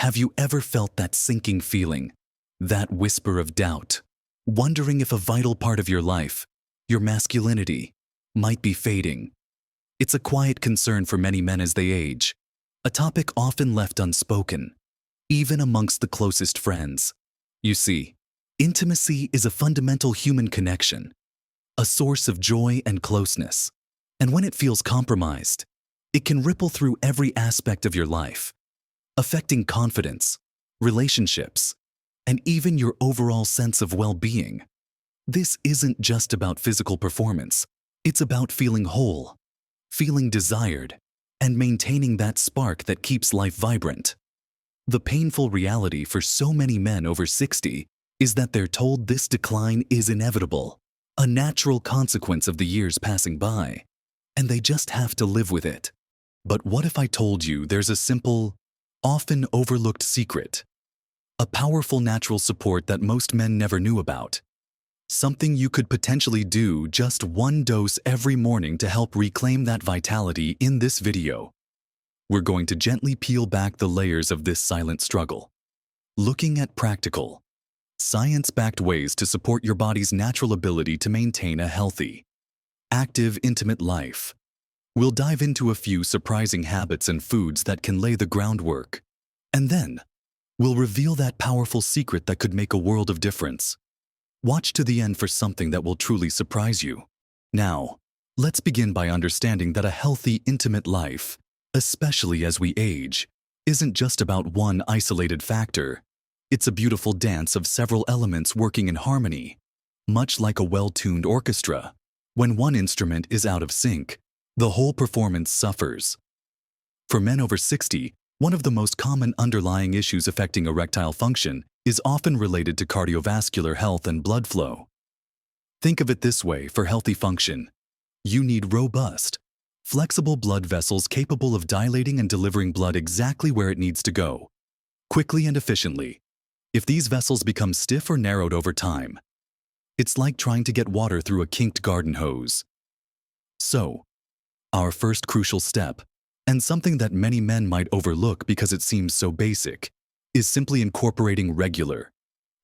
Have you ever felt that sinking feeling, that whisper of doubt, wondering if a vital part of your life, your masculinity, might be fading? It's a quiet concern for many men as they age, a topic often left unspoken, even amongst the closest friends. You see, intimacy is a fundamental human connection, a source of joy and closeness. And when it feels compromised, it can ripple through every aspect of your life, affecting confidence, relationships, and even your overall sense of well-being. This isn't just about physical performance. It's about feeling whole, feeling desired, and maintaining that spark that keeps life vibrant. The painful reality for so many men over 60 is that they're told this decline is inevitable, a natural consequence of the years passing by, and they just have to live with it. But what if I told you there's a simple, often overlooked secret, a powerful natural support that most men never knew about? Something you could potentially do just one dose every morning to help reclaim that vitality. In this video, we're going to gently peel back the layers of this silent struggle, looking at practical, science-backed ways to support your body's natural ability to maintain a healthy, active, intimate life. We'll dive into a few surprising habits and foods that can lay the groundwork, and then we'll reveal that powerful secret that could make a world of difference. Watch to the end for something that will truly surprise you. Now, let's begin by understanding that a healthy, intimate life, especially as we age, isn't just about one isolated factor. It's a beautiful dance of several elements working in harmony. Much like a well-tuned orchestra, when one instrument is out of sync, the whole performance suffers. For men over 60, one of the most common underlying issues affecting erectile function is often related to cardiovascular health and blood flow. Think of it this way: for healthy function, you need robust, flexible blood vessels capable of dilating and delivering blood exactly where it needs to go, quickly and efficiently. If these vessels become stiff or narrowed over time, it's like trying to get water through a kinked garden hose. So, our first crucial step, and something that many men might overlook because it seems so basic, is simply incorporating regular,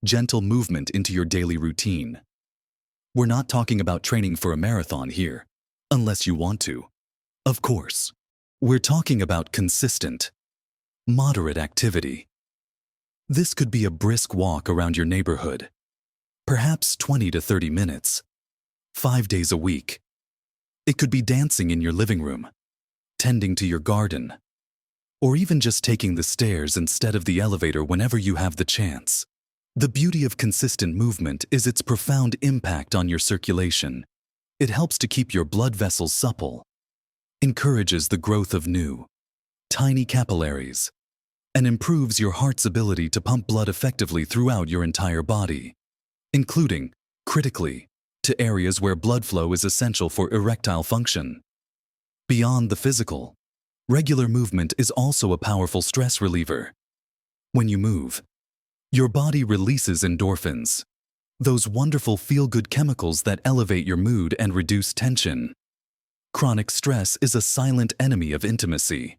gentle movement into your daily routine. We're not talking about training for a marathon here, unless you want to. Of course, we're talking about consistent, moderate activity. This could be a brisk walk around your neighborhood, perhaps 20 to 30 minutes, 5 days a week. It could be dancing in your living room, tending to your garden, or even just taking the stairs instead of the elevator whenever you have the chance. The beauty of consistent movement is its profound impact on your circulation. It helps to keep your blood vessels supple, encourages the growth of new, tiny capillaries, and improves your heart's ability to pump blood effectively throughout your entire body, including, critically, to areas where blood flow is essential for erectile function. Beyond the physical, regular movement is also a powerful stress reliever. When you move, your body releases endorphins, those wonderful feel-good chemicals that elevate your mood and reduce tension. Chronic stress is a silent enemy of intimacy,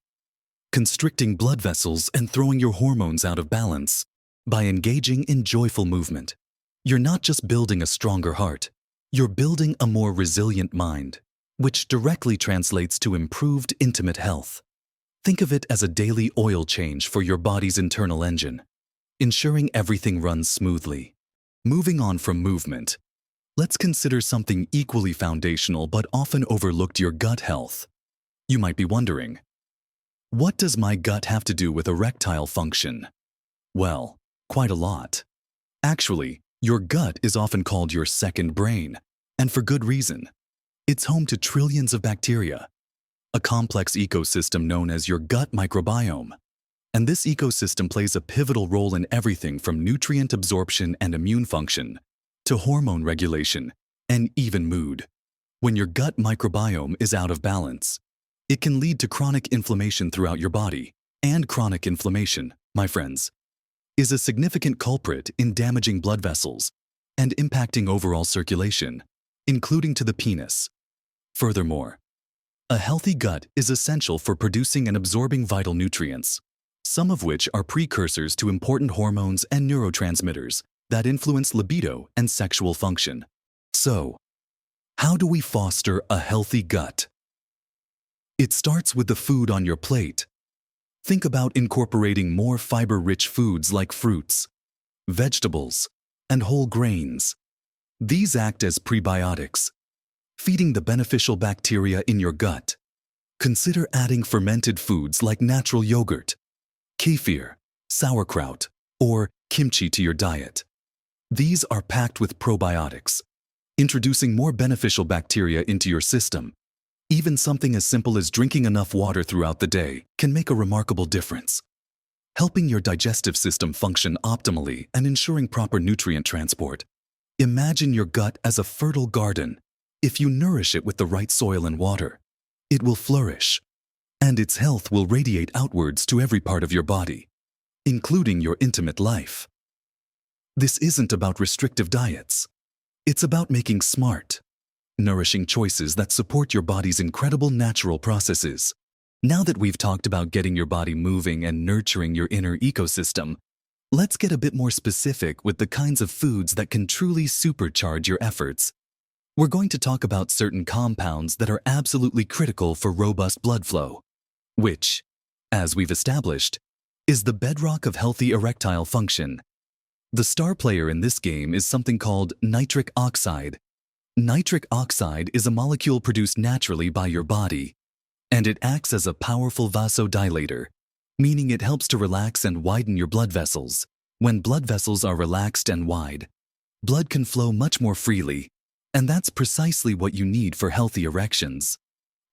constricting blood vessels and throwing your hormones out of balance. By engaging in joyful movement, you're not just building a stronger heart, you're building a more resilient mind, which directly translates to improved intimate health. Think of it as a daily oil change for your body's internal engine, ensuring everything runs smoothly. Moving on from movement, let's consider something equally foundational but often overlooked: your gut health. You might be wondering, what does my gut have to do with erectile function? Well, quite a lot. Actually, your gut is often called your second brain, and for good reason. It's home to trillions of bacteria, a complex ecosystem known as your gut microbiome. And this ecosystem plays a pivotal role in everything from nutrient absorption and immune function to hormone regulation and even mood. When your gut microbiome is out of balance, it can lead to chronic inflammation throughout your body. And chronic inflammation, my friends, is a significant culprit in damaging blood vessels and impacting overall circulation, including to the penis. Furthermore, a healthy gut is essential for producing and absorbing vital nutrients, some of which are precursors to important hormones and neurotransmitters that influence libido and sexual function. So, how do we foster a healthy gut? It starts with the food on your plate. Think about incorporating more fiber-rich foods like fruits, vegetables, and whole grains. These act as prebiotics, feeding the beneficial bacteria in your gut. Consider adding fermented foods like natural yogurt, kefir, sauerkraut, or kimchi to your diet. These are packed with probiotics, introducing more beneficial bacteria into your system. Even something as simple as drinking enough water throughout the day can make a remarkable difference, helping your digestive system function optimally and ensuring proper nutrient transport. Imagine your gut as a fertile garden. If you nourish it with the right soil and water, it will flourish, and its health will radiate outwards to every part of your body, including your intimate life. This isn't about restrictive diets. It's about making smart, nourishing choices that support your body's incredible natural processes. Now that we've talked about getting your body moving and nurturing your inner ecosystem, let's get a bit more specific with the kinds of foods that can truly supercharge your efforts. We're going to talk about certain compounds that are absolutely critical for robust blood flow, which, as we've established, is the bedrock of healthy erectile function. The star player in this game is something called nitric oxide. Nitric oxide is a molecule produced naturally by your body, and it acts as a powerful vasodilator, meaning it helps to relax and widen your blood vessels. When blood vessels are relaxed and wide, blood can flow much more freely, and that's precisely what you need for healthy erections.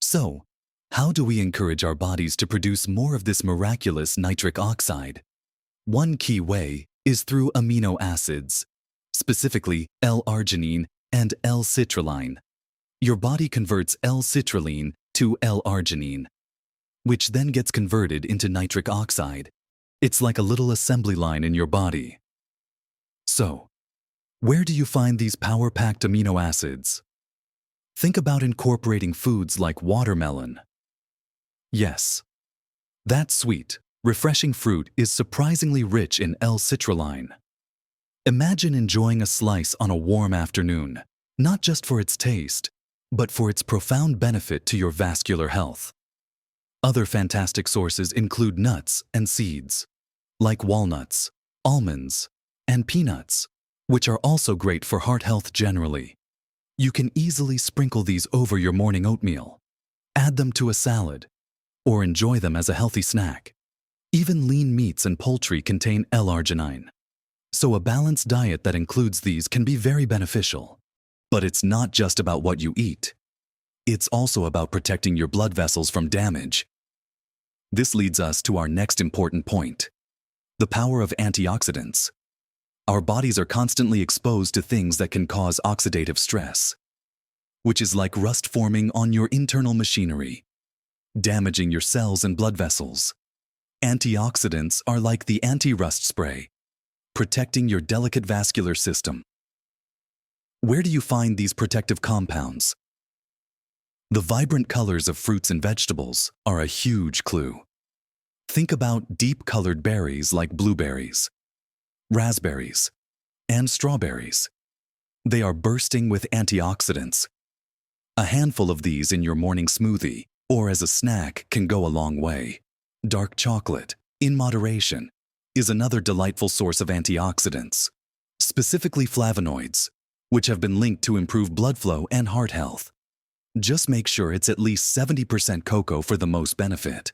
So, how do we encourage our bodies to produce more of this miraculous nitric oxide? One key way is through amino acids, specifically L-arginine and L-citrulline. Your body converts L-citrulline to L-arginine, which then gets converted into nitric oxide. It's like a little assembly line in your body. So, where do you find these power-packed amino acids? Think about incorporating foods like watermelon. Yes, that sweet, refreshing fruit is surprisingly rich in L-citrulline. Imagine enjoying a slice on a warm afternoon, not just for its taste, but for its profound benefit to your vascular health. Other fantastic sources include nuts and seeds, like walnuts, almonds, and peanuts, which are also great for heart health generally. You can easily sprinkle these over your morning oatmeal, add them to a salad, or enjoy them as a healthy snack. Even lean meats and poultry contain L-arginine, so a balanced diet that includes these can be very beneficial. But it's not just about what you eat. It's also about protecting your blood vessels from damage. This leads us to our next important point: the power of antioxidants. Our bodies are constantly exposed to things that can cause oxidative stress, which is like rust forming on your internal machinery, damaging your cells and blood vessels. Antioxidants are like the anti-rust spray, protecting your delicate vascular system. Where do you find these protective compounds? The vibrant colors of fruits and vegetables are a huge clue. Think about deep-colored berries like blueberries, raspberries, and strawberries. They are bursting with antioxidants. A handful of these in your morning smoothie or as a snack can go a long way. Dark chocolate, in moderation, is another delightful source of antioxidants, specifically flavonoids, which have been linked to improve blood flow and heart health. Just make sure it's at least 70% cocoa for the most benefit.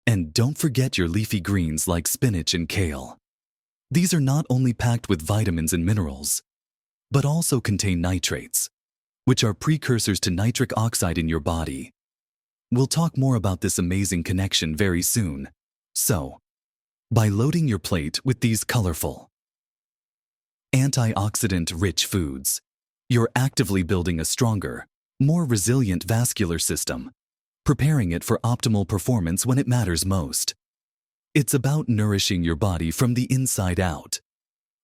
And don't forget your leafy greens like spinach and kale. These are not only packed with vitamins and minerals, but also contain nitrates, which are precursors to nitric oxide in your body. We'll talk more about this amazing connection very soon. So, by loading your plate with these colorful, antioxidant-rich foods, you're actively building a stronger, more resilient vascular system, preparing it for optimal performance when it matters most. It's about nourishing your body from the inside out,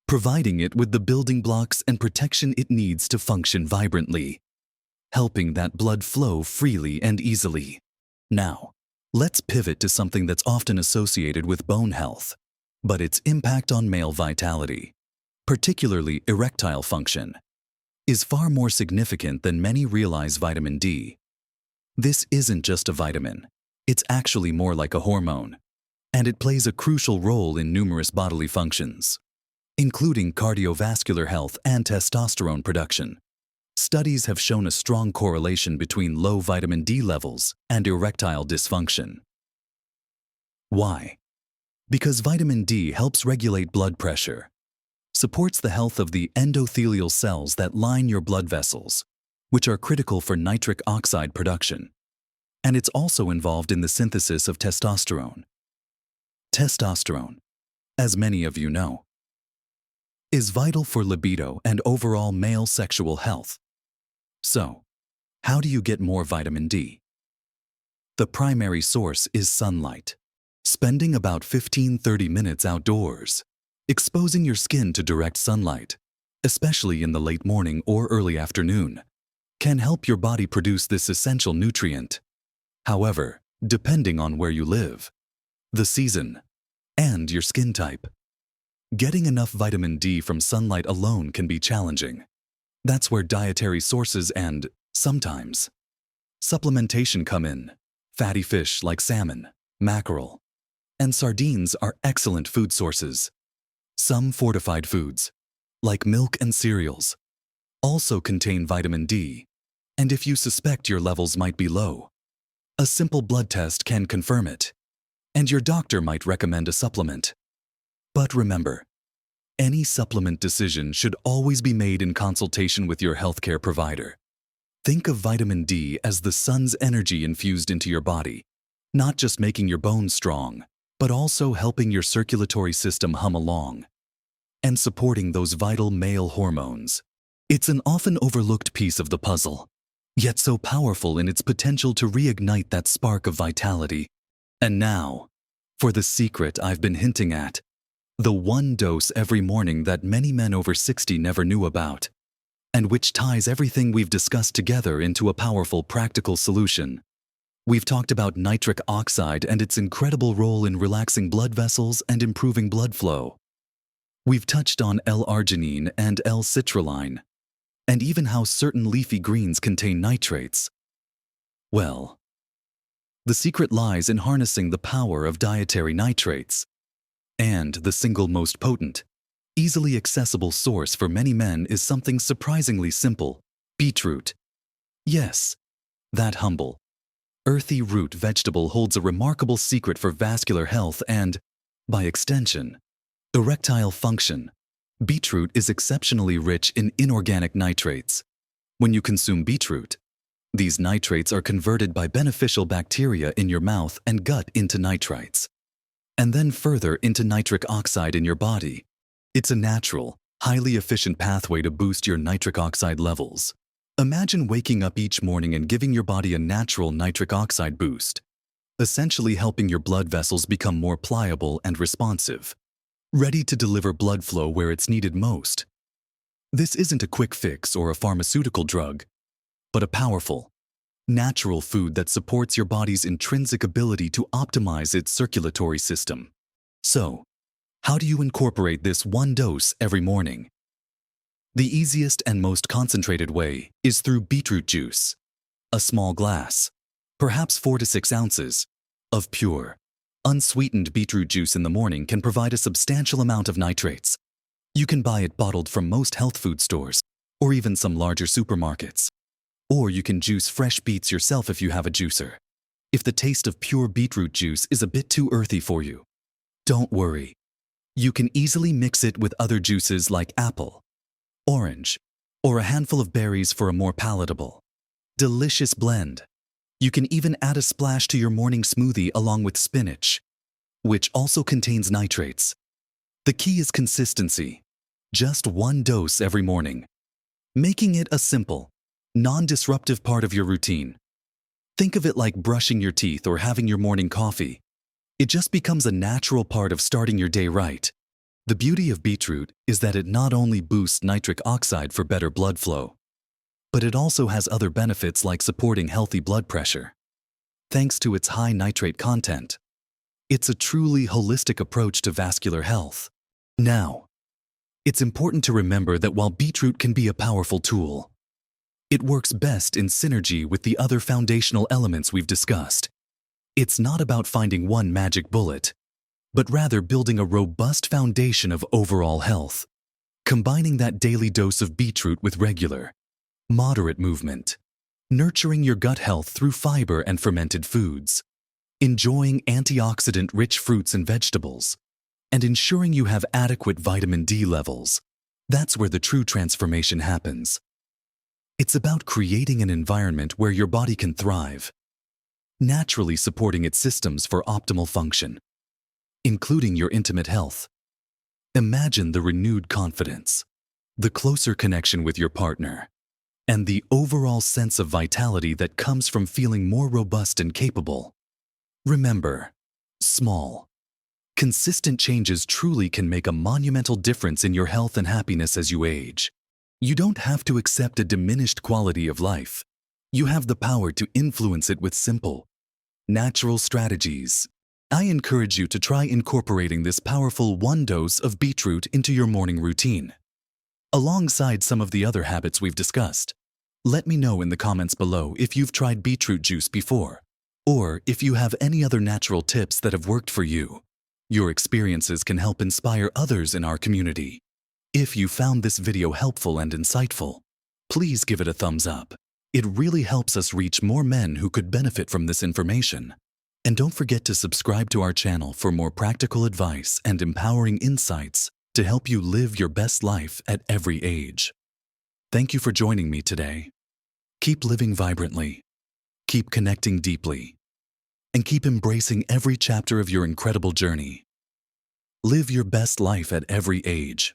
providing it with the building blocks and protection it needs to function vibrantly, helping that blood flow freely and easily. Now, Let's pivot to something that's often associated with bone health, but its impact on male vitality, particularly erectile function, is far more significant than many realize. Vitamin D. This isn't just a vitamin. It's actually more like a hormone, and it plays a crucial role in numerous bodily functions, including cardiovascular health and testosterone production. Studies have shown a strong correlation between low vitamin D levels and erectile dysfunction. Why? Because vitamin D helps regulate blood pressure, supports the health of the endothelial cells that line your blood vessels, which are critical for nitric oxide production, and it's also involved in the synthesis of testosterone. Testosterone, as many of you know, is vital for libido and overall male sexual health. So, how do you get more vitamin D? The primary source is sunlight. Spending about 15–30 minutes outdoors, exposing your skin to direct sunlight, especially in the late morning or early afternoon, can help your body produce this essential nutrient. However, depending on where you live, the season, and your skin type, getting enough vitamin D from sunlight alone can be challenging. That's where dietary sources and, sometimes, supplementation come in. Fatty fish like salmon, mackerel, and sardines are excellent food sources. Some fortified foods, like milk and cereals, also contain vitamin D, and if you suspect your levels might be low, a simple blood test can confirm it, and your doctor might recommend a supplement. But remember, any supplement decision should always be made in consultation with your healthcare provider. Think of vitamin D as the sun's energy infused into your body, not just making your bones strong, but also helping your circulatory system hum along and supporting those vital male hormones. It's an often overlooked piece of the puzzle, yet so powerful in its potential to reignite that spark of vitality. And now, for the secret I've been hinting at, the one dose every morning that many men over 60 never knew about, and which ties everything we've discussed together into a powerful practical solution. We've talked about nitric oxide and its incredible role in relaxing blood vessels and improving blood flow. We've touched on L-arginine and L-citrulline, and even how certain leafy greens contain nitrates. Well, the secret lies in harnessing the power of dietary nitrates. And the single most potent, easily accessible source for many men is something surprisingly simple: beetroot. Yes, that humble, earthy root vegetable holds a remarkable secret for vascular health and, by extension, erectile function. Beetroot is exceptionally rich in inorganic nitrates. When you consume beetroot, these nitrates are converted by beneficial bacteria in your mouth and gut into nitrites, and then further into nitric oxide in your body. It's a natural, highly efficient pathway to boost your nitric oxide levels. Imagine waking up each morning and giving your body a natural nitric oxide boost, essentially helping your blood vessels become more pliable and responsive, ready to deliver blood flow where it's needed most. This isn't a quick fix or a pharmaceutical drug, but a powerful, natural food that supports your body's intrinsic ability to optimize its circulatory system. So, how do you incorporate this one dose every morning? The easiest and most concentrated way is through beetroot juice. A small glass, perhaps 4 to 6 ounces, of pure, unsweetened beetroot juice in the morning can provide a substantial amount of nitrates. You can buy it bottled from most health food stores, or even some larger supermarkets. Or you can juice fresh beets yourself if you have a juicer. If the taste of pure beetroot juice is a bit too earthy for you, don't worry. You can easily mix it with other juices like apple, orange, or a handful of berries for a more palatable, delicious blend. You can even add a splash to your morning smoothie along with spinach, which also contains nitrates. The key is consistency. Just one dose every morning, making it a simple, non-disruptive part of your routine. Think of it like brushing your teeth or having your morning coffee. It just becomes a natural part of starting your day right. The beauty of beetroot is that it not only boosts nitric oxide for better blood flow, but it also has other benefits like supporting healthy blood pressure. thanks to its high nitrate content. It's a truly holistic approach to vascular health. Now, it's important to remember that while beetroot can be a powerful tool, it works best in synergy with the other foundational elements we've discussed. It's not about finding one magic bullet, but rather building a robust foundation of overall health. Combining that daily dose of beetroot with regular, moderate movement, nurturing your gut health through fiber and fermented foods, enjoying antioxidant-rich fruits and vegetables, and ensuring you have adequate vitamin D levels. That's where the true transformation happens. It's about creating an environment where your body can thrive, naturally supporting its systems for optimal function, including your intimate health. Imagine the renewed confidence, the closer connection with your partner, and the overall sense of vitality that comes from feeling more robust and capable. Remember, small, consistent changes truly can make a monumental difference in your health and happiness as you age. You don't have to accept a diminished quality of life. You have the power to influence it with simple, natural strategies. I encourage you to try incorporating this powerful one dose of beetroot into your morning routine, alongside some of the other habits we've discussed. Let me know in the comments below if you've tried beetroot juice before, or if you have any other natural tips that have worked for you. Your experiences can help inspire others in our community. If you found this video helpful and insightful, please give it a thumbs up. It really helps us reach more men who could benefit from this information. And don't forget to subscribe to our channel for more practical advice and empowering insights to help you live your best life at every age. Thank you for joining me today. Keep living vibrantly, keep connecting deeply, and keep embracing every chapter of your incredible journey. Live your best life at every age.